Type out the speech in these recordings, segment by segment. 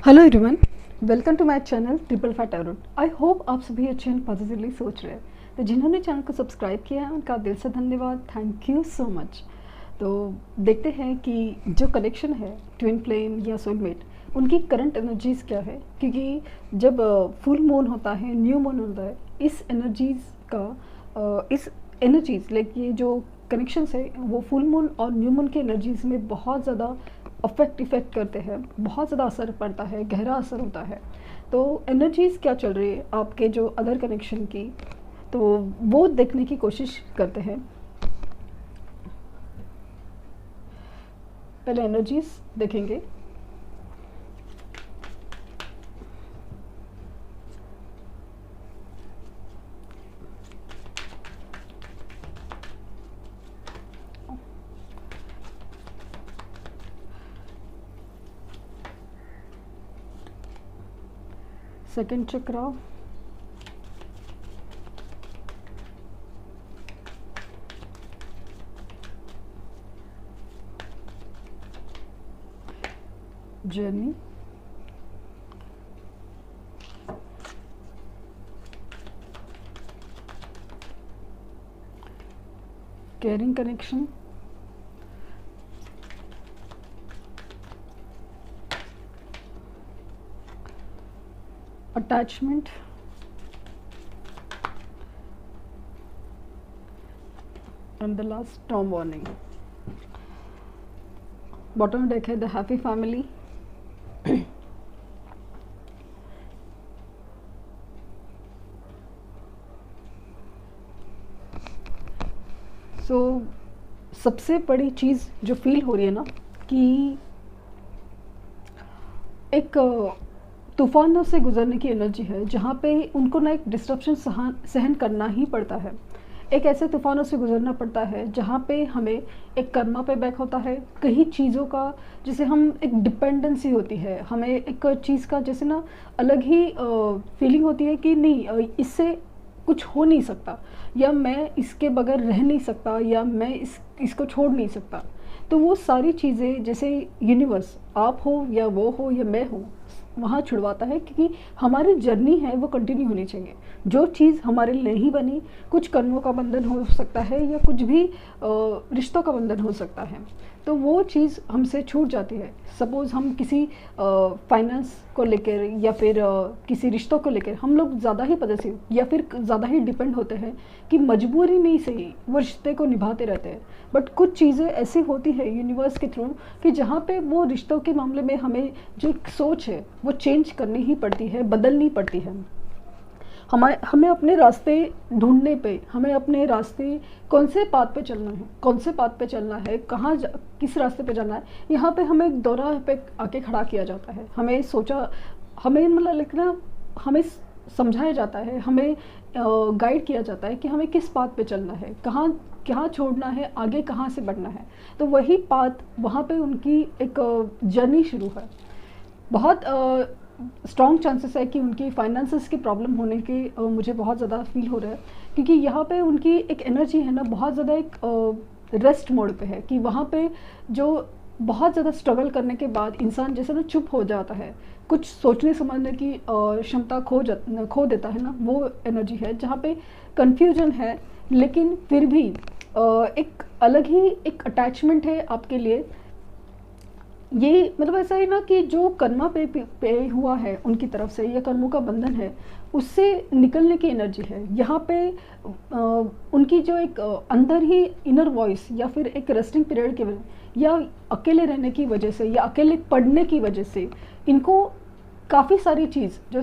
Hello everyone, welcome to my channel triple five tarot. I hope आप सभी अच्छे and positively सोच रहे हैं। तो जिन्होंने चैनल को सब्सक्राइब किया है उनका दिल से धन्यवाद, थैंक यू सो मच। तो देखते हैं कि जो कनेक्शन है ट्विन फ्लेम या सोलमेट, उनकी करंट एनर्जीज़ क्या है। क्योंकि जब फुल मून होता है, न्यू मून होता है, इस एनर्जीज़ इस एनर्जीज़ लाइक ये जो कनेक्शंस है वो फुल मून और न्यू मून की एनर्जीज़ में बहुत ज़्यादा इफ़ेक्ट करते हैं, बहुत ज़्यादा असर पड़ता है, गहरा असर होता है। तो एनर्जीज़ क्या चल रही है आपके जो अदर कनेक्शन की, तो वो देखने की कोशिश करते हैं। पहले एनर्जीज़ देखेंगे। Second chakra, journey, caring connection, attachment, and the last Tom warning. Bottom deck है द हैप्पी फैमिली। सो सबसे बड़ी चीज़ जो फील हो रही है ना कि एक तूफानों से गुजरने की एनर्जी है, जहाँ पे उनको ना एक डिस्ट्रप्शन सहन करना ही पड़ता है। एक ऐसे तूफानों से गुजरना पड़ता है जहाँ पे हमें एक कर्मा पे बैक होता है, कई चीज़ों का जैसे हम एक डिपेंडेंसी होती है, हमें एक चीज़ का जैसे ना अलग ही फीलिंग होती है कि नहीं, इससे कुछ हो नहीं सकता, या मैं इसके बगैर रह नहीं सकता, या मैं इसको छोड़ नहीं सकता। तो वो सारी चीज़ें जैसे यूनिवर्स, आप हो या वो हो या मैं हूँ, वहाँ छुड़वाता है। क्योंकि हमारी जर्नी है वो कंटिन्यू होनी चाहिए। जो चीज़ हमारे लिए नहीं बनी, कुछ कर्मों का बंधन हो सकता है या कुछ भी रिश्तों का बंधन हो सकता है, तो वो चीज़ हमसे छूट जाती है। सपोज़ हम किसी फाइनेंस को लेकर या फिर किसी रिश्तों को लेकर हम लोग ज़्यादा ही पॉजिटिव या फिर ज़्यादा ही डिपेंड होते हैं कि मजबूरी में ही सही वो रिश्ते को निभाते रहते हैं। बट कुछ चीज़ें ऐसी होती है यूनिवर्स के थ्रू कि जहाँ पे वो रिश्तों के मामले में हमें जो एक सोच है वो चेंज करनी ही पड़ती है, बदलनी पड़ती है। हमें अपने रास्ते ढूंढने पे, हमें अपने रास्ते कौन से पाथ पे चलना है, कौन से पाथ पे चलना है, किस रास्ते पे जाना है, यहाँ पे हमें एक दौरा पे आके खड़ा किया जाता है। हमें मतलब लिखना, हमें समझाया जाता है, हमें गाइड किया जाता है कि हमें किस पाथ पे चलना है, कहाँ क्या छोड़ना है, आगे कहाँ से बढ़ना है। तो वही पाथ, वहाँ पे उनकी एक जर्नी शुरू है। बहुत स्ट्रॉन्ग चांसेस है कि उनकी फाइनेंसेस की प्रॉब्लम होने की मुझे बहुत ज़्यादा फील हो रहा है। क्योंकि यहाँ पे उनकी एक एनर्जी है ना, बहुत ज़्यादा एक रेस्ट मोड पे है। कि वहाँ पे जो बहुत ज़्यादा स्ट्रगल करने के बाद इंसान जैसे ना चुप हो जाता है, कुछ सोचने समझने की क्षमता खो देता है ना, वो एनर्जी है जहाँ पे कन्फ्यूजन है। लेकिन फिर भी एक अलग ही एक अटैचमेंट है आपके लिए। ये मतलब ऐसा है ना कि जो कर्मा पे हुआ है उनकी तरफ से, या कर्मों का बंधन है, उससे निकलने की एनर्जी है यहाँ पे। उनकी जो एक अंदर ही इनर वॉइस, या फिर एक रेस्टिंग पीरियड की वजह, या अकेले रहने की वजह से, या अकेले पढ़ने की वजह से, इनको काफ़ी सारी चीज़ जो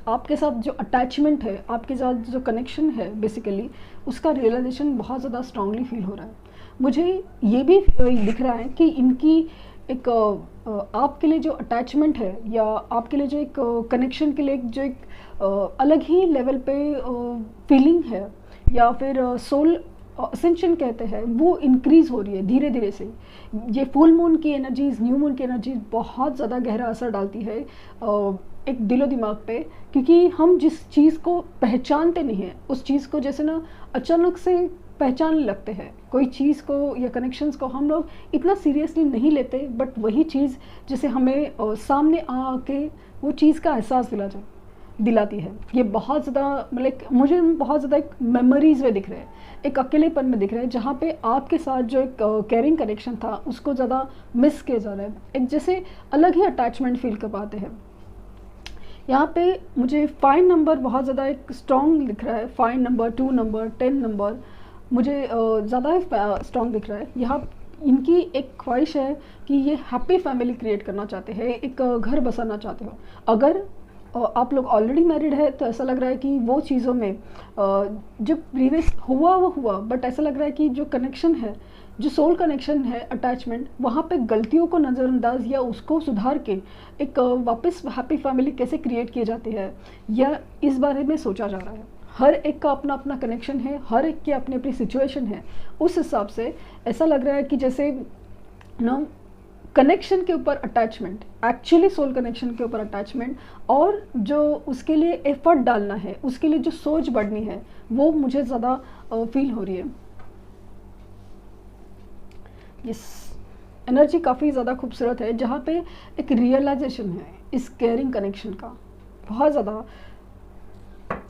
आपके साथ जो अटैचमेंट है, आपके साथ जो कनेक्शन है बेसिकली, उसका रियलाइजेशन बहुत ज़्यादा स्ट्रांगली फील हो रहा है। मुझे ये भी दिख रहा है कि इनकी एक आपके लिए जो अटैचमेंट है, या आपके लिए जो एक कनेक्शन के लिए जो एक अलग ही लेवल पे फीलिंग है, या फिर सोल असेंशन कहते हैं, वो इंक्रीज़ हो रही है धीरे धीरे से। ये फुल मून की एनर्जीज, न्यू मून की एनर्जीज बहुत ज़्यादा गहरा असर डालती है एक दिलो दिमाग पे। क्योंकि हम जिस चीज़ को पहचानते नहीं हैं, उस चीज़ को जैसे ना अचानक से पहचानने लगते हैं। कोई चीज़ को या कनेक्शंस को हम लोग इतना सीरियसली नहीं लेते, बट वही चीज़ जैसे हमें सामने आके वो चीज़ का एहसास दिलाती है। ये बहुत ज़्यादा मतलब मुझे बहुत ज़्यादा एक मेमोरीज़ में दिख रहे हैं, एक अकेलेपन में दिख रहा है, जहाँ पे आपके साथ जो एक केयरिंग कनेक्शन था उसको ज़्यादा मिस किया जा रहा है। एक जैसे अलग ही अटैचमेंट फील कर पाते हैं। यहाँ पे मुझे 5 नंबर बहुत ज़्यादा एक स्ट्रॉन्ग दिख रहा है। 5 नंबर, 2 नंबर, 10 नंबर मुझे ज़्यादा स्ट्रॉन्ग दिख रहा है। यहाँ इनकी एक ख्वाहिश है कि ये हैप्पी फैमिली क्रिएट करना चाहते हैं, एक घर बसाना चाहते हो। अगर आप लोग ऑलरेडी मैरिड है तो ऐसा लग रहा है कि वो चीज़ों में जो प्रीवियस हुआ वो हुआ, बट ऐसा लग रहा है कि जो कनेक्शन है, जो सोल कनेक्शन है, अटैचमेंट, वहाँ पे गलतियों को नज़रअंदाज या उसको सुधार के एक वापस हैप्पी फैमिली कैसे क्रिएट किए जाती है, या इस बारे में सोचा जा रहा है। हर एक का अपना अपना कनेक्शन है, हर एक की अपनी अपनी सिचुएशन है। उस हिसाब से ऐसा लग रहा है कि जैसे ना कनेक्शन के ऊपर अटैचमेंट, एक्चुअली सोल कनेक्शन के ऊपर अटैचमेंट, और जो उसके लिए एफर्ट डालना है, उसके लिए जो सोच बढ़नी है, वो मुझे ज़्यादा फील हो रही है। इस एनर्जी काफ़ी ज़्यादा खूबसूरत है, जहाँ पे एक रियलाइजेशन है इस केयरिंग कनेक्शन का बहुत ज़्यादा,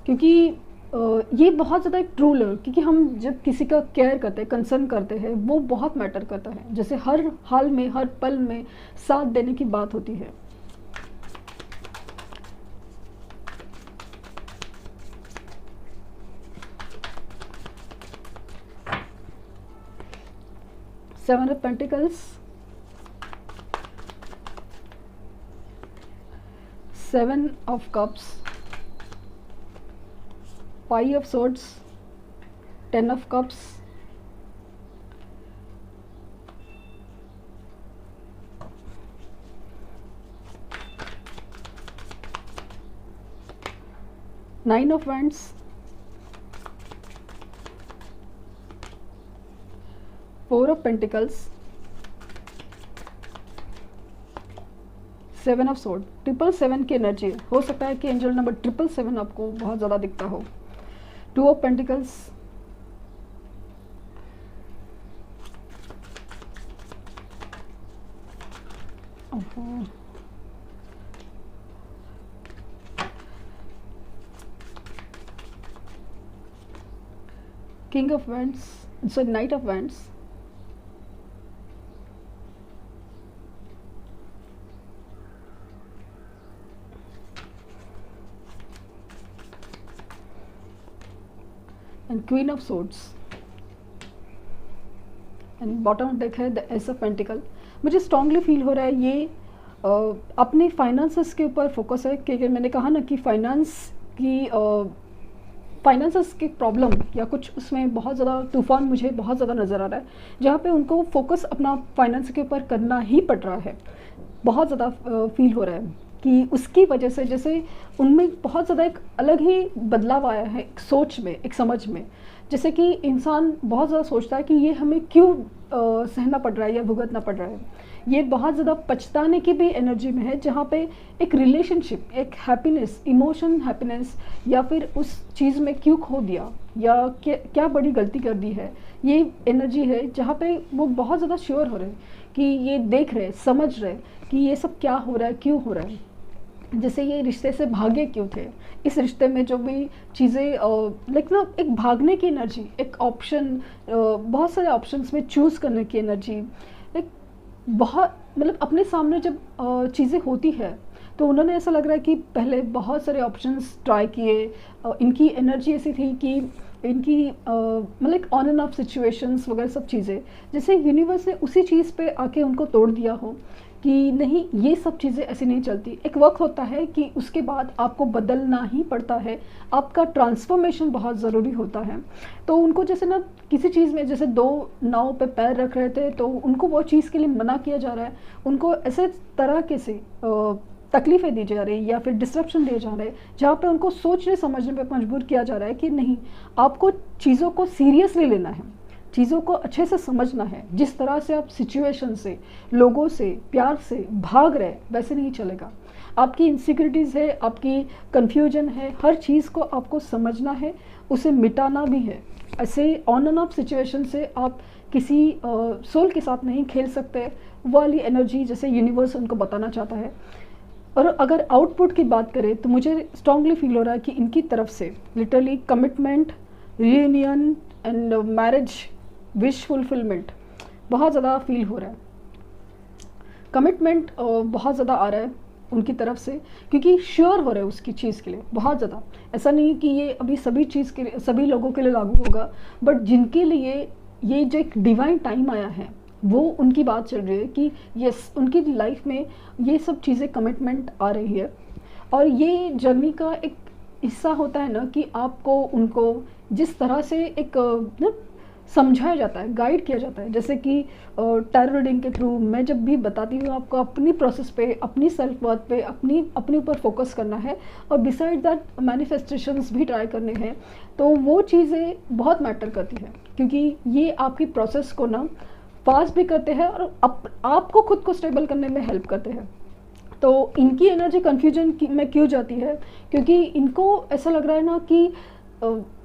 क्योंकि ये बहुत ज़्यादा एक ट्रूल है। क्योंकि हम जब किसी का केयर करते हैं, कंसर्न करते हैं, वो बहुत मैटर करता है। जैसे हर हाल में, हर पल में साथ देने की बात होती है। Seven of Pentacles, 7 of Cups, 5 of Swords, 10 of Cups, Nine of Wands, 4 of Pentacles, 7 of Swords। 777 की एनर्जी हो सकता है कि एंजल नंबर 777 आपको बहुत ज़्यादा दिखता हो। 2 of Pentacles, King of Wands, so Knight of Wands, and Queen of Swords, and bottom deck है द एस ऑफ पेंटिकल। मुझे स्ट्रांगली फील हो रहा है ये अपने फाइनेंसेस के ऊपर फोकस है, क्योंकि मैंने कहा ना कि फाइनेंसेस की प्रॉब्लम या कुछ उसमें बहुत ज़्यादा तूफान मुझे बहुत ज़्यादा नज़र आ रहा है, जहाँ पे उनको फोकस अपना फाइनेंस के ऊपर करना ही पड़ रहा है। बहुत ज़्यादा फील हो रहा है कि उसकी वजह से जैसे उनमें बहुत ज़्यादा एक अलग ही बदलाव आया है, एक सोच में, एक समझ में। जैसे कि इंसान बहुत ज़्यादा सोचता है कि ये हमें क्यों सहना पड़ रहा है या भुगतना पड़ रहा है। ये बहुत ज़्यादा पछताने की भी एनर्जी में है, जहाँ पे एक रिलेशनशिप, एक हैप्पीनेस, इमोशन हैप्पीनेस, या फिर उस चीज़ में क्यों खो दिया या क्या बड़ी गलती कर दी है, ये एनर्जी है जहाँ पे वो बहुत ज़्यादा श्योर हो रहे हैं कि ये देख रहे, समझ रहे कि ये सब क्या हो रहा है, क्यों हो रहा है। जैसे ये रिश्ते से भागे क्यों थे, इस रिश्ते में जो भी चीज़ें लाइक ना एक भागने की एनर्जी, एक ऑप्शन, बहुत सारे ऑप्शंस में चूज़ करने की एनर्जी, लाइक बहुत मतलब अपने सामने जब चीज़ें होती है तो उन्होंने ऐसा लग रहा है कि पहले बहुत सारे ऑप्शंस ट्राई किए। इनकी एनर्जी ऐसी थी कि इनकी मतलब ऑन एंड ऑफ सिचुएशंस वगैरह सब चीज़ें, जैसे यूनिवर्स ने उसी चीज़ पे आके उनको तोड़ दिया हो कि नहीं, ये सब चीज़ें ऐसे नहीं चलती। एक वक्त होता है कि उसके बाद आपको बदलना ही पड़ता है, आपका ट्रांसफॉर्मेशन बहुत ज़रूरी होता है। तो उनको जैसे ना किसी चीज़ में जैसे दो नाव पे पैर रख रहे थे, तो उनको वो चीज़ के लिए मना किया जा रहा है, उनको ऐसे तरह के से तकलीफ़ें दी जा रही या फिर डिस्ट्रप्शन दिए जा रहे हैं, जहाँ पे उनको सोचने समझने पे मजबूर किया जा रहा है कि नहीं, आपको चीज़ों को सीरियसली लेना है, चीज़ों को अच्छे से समझना है। जिस तरह से आप सिचुएशन से, लोगों से, प्यार से भाग रहे वैसे नहीं चलेगा। आपकी इनसिक्योरिटीज़ है, आपकी कन्फ्यूजन है, हर चीज़ को आपको समझना है, उसे मिटाना भी है। ऐसे ऑन एंड ऑफ सिचुएशन से आप किसी सोल के साथ नहीं खेल सकते, वो वाली एनर्जी जैसे यूनिवर्स उनको बताना चाहता है। और अगर आउटपुट की बात करें तो मुझे स्ट्रांगली फील हो रहा है कि इनकी तरफ से literally commitment, reunion and marriage wish fulfilment बहुत ज़्यादा फील हो रहा है। कमिटमेंट बहुत ज़्यादा आ रहा है उनकी तरफ से, क्योंकि श्योर हो रहे हैं उसकी चीज़ के लिए बहुत ज़्यादा। ऐसा नहीं कि ये अभी सभी चीज़ के लिए, सभी लोगों के लिए लागू होगा, बट जिनके लिए ये जो एक डिवाइन टाइम आया है वो उनकी बात चल रही है कि यस, उनकी लाइफ में ये सब चीज़ें कमिटमेंट आ रही है। और ये जर्नी का एक हिस्सा होता है ना कि आपको उनको जिस तरह से एक ना समझाया जाता है, गाइड किया जाता है। जैसे कि टैरो रीडिंग के थ्रू मैं जब भी बताती हूँ आपको अपनी प्रोसेस पे, अपनी सेल्फ वर्थ पे, अपने ऊपर फोकस करना है और बिसाइड दैट मैनिफेस्टेशंस भी ट्राई करने हैं, तो वो चीज़ें बहुत मैटर करती है, क्योंकि ये आपकी प्रोसेस को ना फास्ट भी करते हैं और आपको खुद को स्टेबल करने में हेल्प करते हैं। तो इनकी एनर्जी कन्फ्यूजन में क्यों जाती है, क्योंकि इनको ऐसा लग रहा है ना कि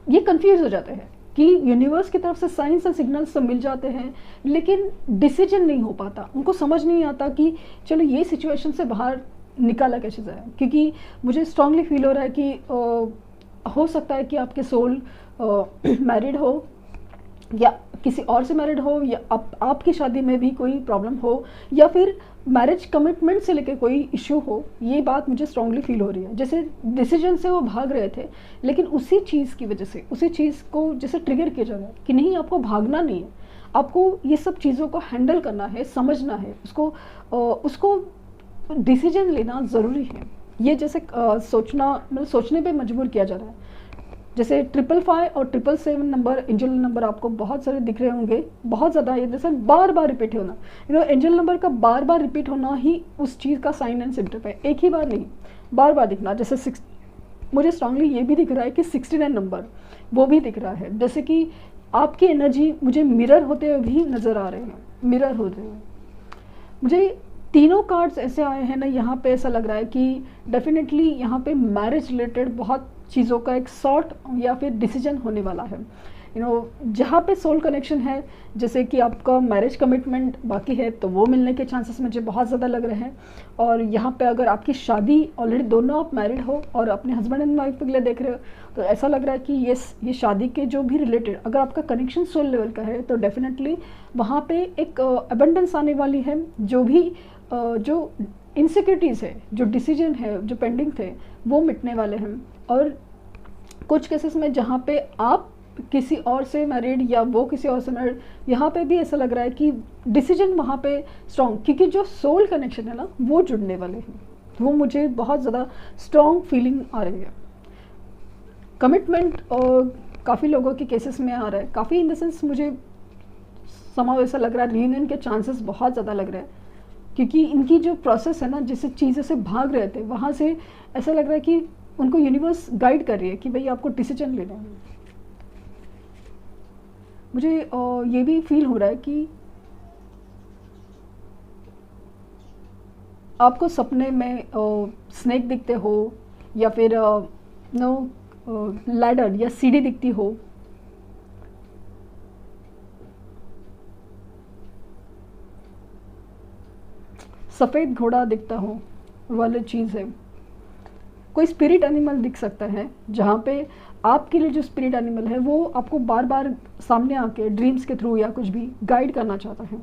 ये कंफ्यूज हो जाते हैं कि यूनिवर्स की तरफ से साइंस एंड सिग्नल्स तो मिल जाते हैं, लेकिन डिसीजन नहीं हो पाता। उनको समझ नहीं आता कि चलो ये सिचुएशन से बाहर निकाला कैसे जाए। क्योंकि मुझे स्ट्रांगली फील हो रहा है कि हो सकता है कि आपके सोल मैरिड हो या किसी और से मैरिड हो, या आपकी शादी में भी कोई प्रॉब्लम हो, या फिर मैरिज कमिटमेंट से लेकर कोई इश्यू हो। ये बात मुझे स्ट्रांगली फील हो रही है। जैसे डिसीजन से वो भाग रहे थे, लेकिन उसी चीज़ की वजह से, उसी चीज़ को जैसे ट्रिगर किया जा रहा है कि नहीं, आपको भागना नहीं है, आपको ये सब चीज़ों को हैंडल करना है, समझना है, उसको डिसीजन लेना ज़रूरी है। ये जैसे सोचना, मतलब सोचने पे मजबूर किया जा रहा है। जैसे 555 और 777 नंबर, एंजल नंबर आपको बहुत सारे दिख रहे होंगे, बहुत ज़्यादा। ये जैसे बार बार रिपीट होना, एंजल नंबर का बार बार रिपीट होना ही उस चीज़ का साइन एंड सिम्टम है। एक ही बार नहीं, बार बार दिखना। जैसे मुझे स्ट्रांगली ये भी दिख रहा है कि 69 नंबर वो भी दिख रहा है। जैसे कि आपकी एनर्जी मुझे मिरर होते हुए भी नज़र आ रहे हैं, मिरर होते हुए। मुझे तीनों कार्ड्स ऐसे आए हैं ना, यहाँ पे ऐसा लग रहा है कि डेफिनेटली यहाँ पे मैरिज रिलेटेड बहुत चीज़ों का एक सॉर्ट या फिर डिसीजन होने वाला है। जहाँ पे सोल कनेक्शन है, जैसे कि आपका मैरिज कमिटमेंट बाकी है, तो वो मिलने के चांसेस मुझे बहुत ज़्यादा लग रहे हैं। और यहाँ पे अगर आपकी शादी ऑलरेडी, दोनों आप मैरिड हो और अपने हस्बैंड एंड वाइफ के लिए देख रहे हो, तो ऐसा लग रहा है कि ये शादी के जो भी रिलेटेड अगर आपका कनेक्शन सोल लेवल का है, तो डेफिनेटली वहाँ पे एक अबंडेंस आने वाली है। जो इनसिक्योरिटीज़ है, जो डिसीजन है, जो पेंडिंग थे, वो मिटने वाले हैं। और कुछ केसेस में जहाँ पे आप किसी और से मैरिड या वो किसी और से मैरिड, यहाँ पे भी ऐसा लग रहा है कि डिसीजन वहाँ पे स्ट्रॉन्ग, क्योंकि जो सोल कनेक्शन है ना, वो जुड़ने वाले हैं। वो मुझे बहुत ज़्यादा स्ट्रॉन्ग फीलिंग आ रही है। कमिटमेंट काफ़ी लोगों के केसेस में आ रहा है, काफ़ी इन द सेंस मुझे समाव ऐसा लग रहा है रियूनियन के चांसेस बहुत ज़्यादा लग रहे हैं, क्योंकि इनकी जो प्रोसेस है ना, जिस चीज़ों से भाग रहे थे, वहाँ से ऐसा लग रहा है कि उनको यूनिवर्स गाइड कर रही है कि भाई आपको डिसीजन लेना है। मुझे ये भी फील हो रहा है कि आपको सपने में स्नेक दिखते हो, या फिर लैडर या सीढ़ी दिखती हो, सफ़ेद घोड़ा दिखता हो वाली चीज़ है। कोई स्पिरिट एनिमल दिख सकता है, जहाँ पे आपके लिए जो स्पिरिट एनिमल है वो आपको बार बार सामने आके ड्रीम्स के थ्रू या कुछ भी गाइड करना चाहता है।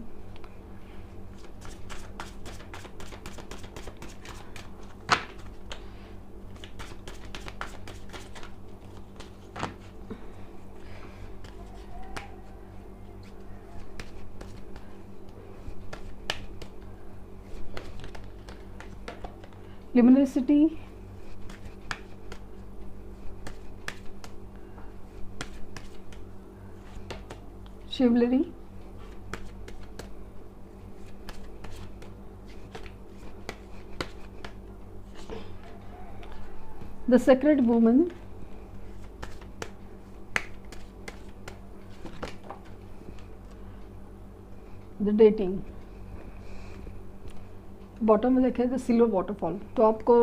Liminality, chivalry, the sacred woman, the dating. Bottom में देखें द सिल्वर वाटरफॉल। तो आपको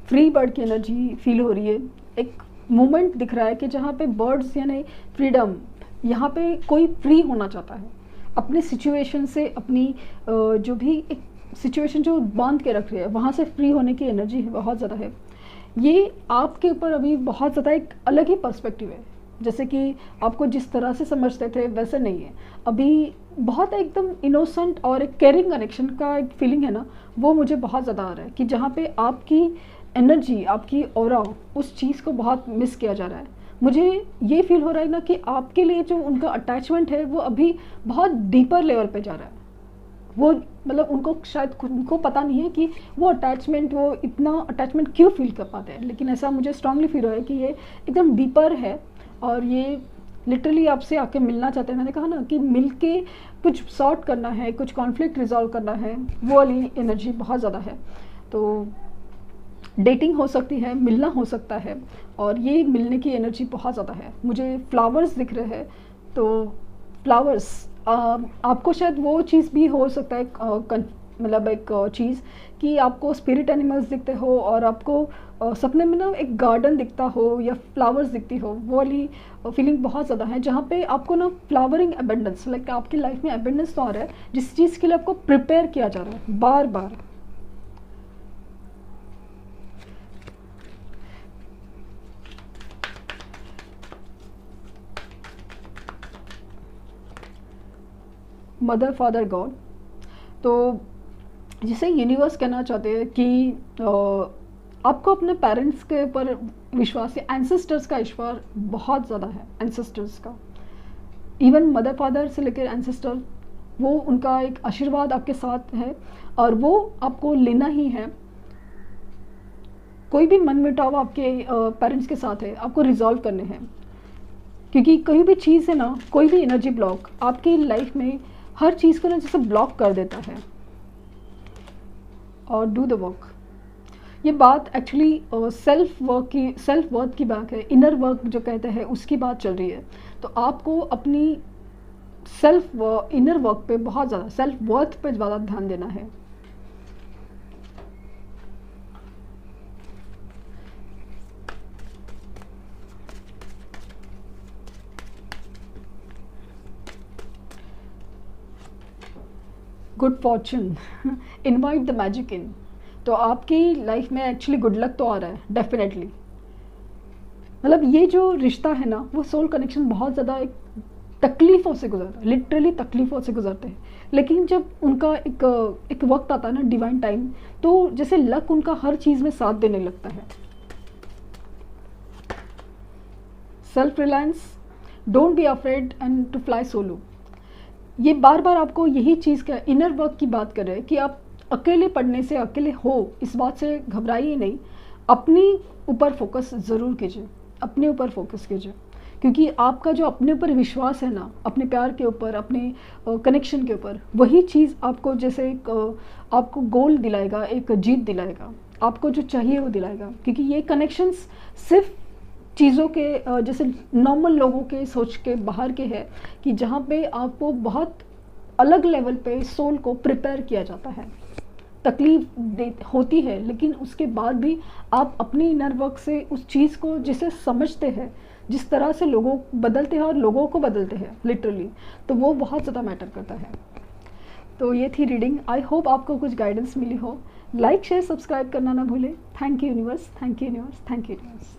फ्री बर्ड की एनर्जी फील हो रही है। एक मोमेंट दिख रहा है कि जहाँ पे बर्ड्स यानी फ्रीडम, यहाँ पे कोई फ्री होना चाहता है अपने सिचुएशन से, अपनी जो भी एक सिचुएशन जो बांध के रख रही है वहाँ से फ्री होने की एनर्जी बहुत ज़्यादा है। ये आपके ऊपर अभी बहुत ज़्यादा एक अलग ही पर्सपेक्टिव है, जैसे कि आपको जिस तरह से समझते थे वैसे नहीं है अभी। बहुत एकदम इनोसेंट और एक केयरिंग कनेक्शन का एक फीलिंग है ना, वो मुझे बहुत ज़्यादा आ रहा है कि जहाँ पे आपकी एनर्जी, आपकी ऑरा, उस चीज़ को बहुत मिस किया जा रहा है। मुझे ये फील हो रहा है ना कि आपके लिए जो उनका अटैचमेंट है वो अभी बहुत डीपर लेवल पे जा रहा है। वो मतलब उनको शायद खुद को पता नहीं है कि वो अटैचमेंट, वो इतना अटैचमेंट क्यों फील कर पाते हैं, लेकिन ऐसा मुझे स्ट्रांगली फील हो रहा है कि ये एकदम डीपर है और ये लिटरली आपसे आके मिलना चाहते हैं। मैंने कहा ना कि मिल के कुछ सॉर्ट करना है, कुछ कॉन्फ्लिक्ट रिजॉल्व करना है, वो वाली एनर्जी बहुत ज़्यादा है। तो डेटिंग हो सकती है, मिलना हो सकता है, और ये मिलने की एनर्जी बहुत ज़्यादा है। मुझे फ्लावर्स दिख रहे हैं, तो फ्लावर्स आपको शायद वो चीज़ भी हो सकता है, मतलब एक चीज़ कि आपको स्पिरिट एनिमल्स दिखते हो और आपको सपने में ना एक गार्डन दिखता हो या फ्लावर्स दिखती हो, वो वाली फीलिंग बहुत ज़्यादा है, जहाँ पे आपको ना फ्लावरिंग एबेंडेंस, लाइक आपकी लाइफ में एबेंडेंस तो आ रहा है जिस चीज़ के लिए आपको प्रिपेयर किया जा रहा है बार बार। मदर, फादर, गॉड, तो जिसे यूनिवर्स कहना चाहते हैं कि आपको अपने पेरेंट्स के ऊपर विश्वास है, एंसेस्टर्स का विश्वास बहुत ज़्यादा है, एंसेस्टर्स का, इवन मदर फादर से लेकर एंसेस्टर, वो उनका एक आशीर्वाद आपके साथ है और वो आपको लेना ही है। कोई भी मनमुटाव आपके पेरेंट्स के साथ है, आपको रिजॉल्व करने हैं, क्योंकि कोई भी चीज़ है ना, कोई भी एनर्जी ब्लॉक आपकी लाइफ में हर चीज़ को ना जैसे ब्लॉक कर देता है। और डू द वर्क, ये बात एक्चुअली सेल्फ वर्थ की बात है, इनर वर्क जो कहते हैं उसकी बात चल रही है। तो आपको अपनी इनर वर्क पे बहुत ज़्यादा, सेल्फ वर्थ पे ज़्यादा ध्यान देना है। Good Fortune, invite the magic इन। तो आपकी लाइफ में एक्चुअली गुड लक तो आ रहा है डेफिनेटली। मतलब ये जो रिश्ता है ना, वो सोल कनेक्शन बहुत ज़्यादा एक तकलीफ़ों से गुजरता है, लिटरली तकलीफ़ों से गुजरते हैं, लेकिन जब उनका एक वक्त आता है ना, डिवाइन टाइम, तो जैसे लक उनका हर चीज़ में साथ देने लगता है। Self reliance, don't be afraid and to fly solo. ये बार बार आपको यही चीज़ का इनर वर्क की बात कर रहे हैं कि आप अकेले पढ़ने से, अकेले हो इस बात से घबराइए नहीं, अपनी ऊपर फोकस ज़रूर कीजिए, अपने ऊपर फोकस कीजिए, क्योंकि आपका जो अपने ऊपर विश्वास है ना, अपने प्यार के ऊपर, अपने कनेक्शन के ऊपर, वही चीज़ आपको जैसे आपको गोल दिलाएगा, एक जीत दिलाएगा, आपको जो चाहिए वो दिलाएगा। क्योंकि ये कनेक्शंस सिर्फ चीज़ों के जैसे नॉर्मल लोगों के सोच के बाहर के है, कि जहाँ पे आपको बहुत अलग लेवल पे सोल को प्रिपेयर किया जाता है, तकलीफ होती है, लेकिन उसके बाद भी आप अपनी इनर वर्क से उस चीज़ को जिसे समझते हैं, जिस तरह से लोगों बदलते हैं और लोगों को बदलते हैं लिटरली, तो वो बहुत ज़्यादा मैटर करता है। तो ये थी रीडिंग, आई होप आपको कुछ गाइडेंस मिली हो। लाइक शेयर सब्सक्राइब करना ना भूलें। Thank you universe, thank you universe, thank you universe.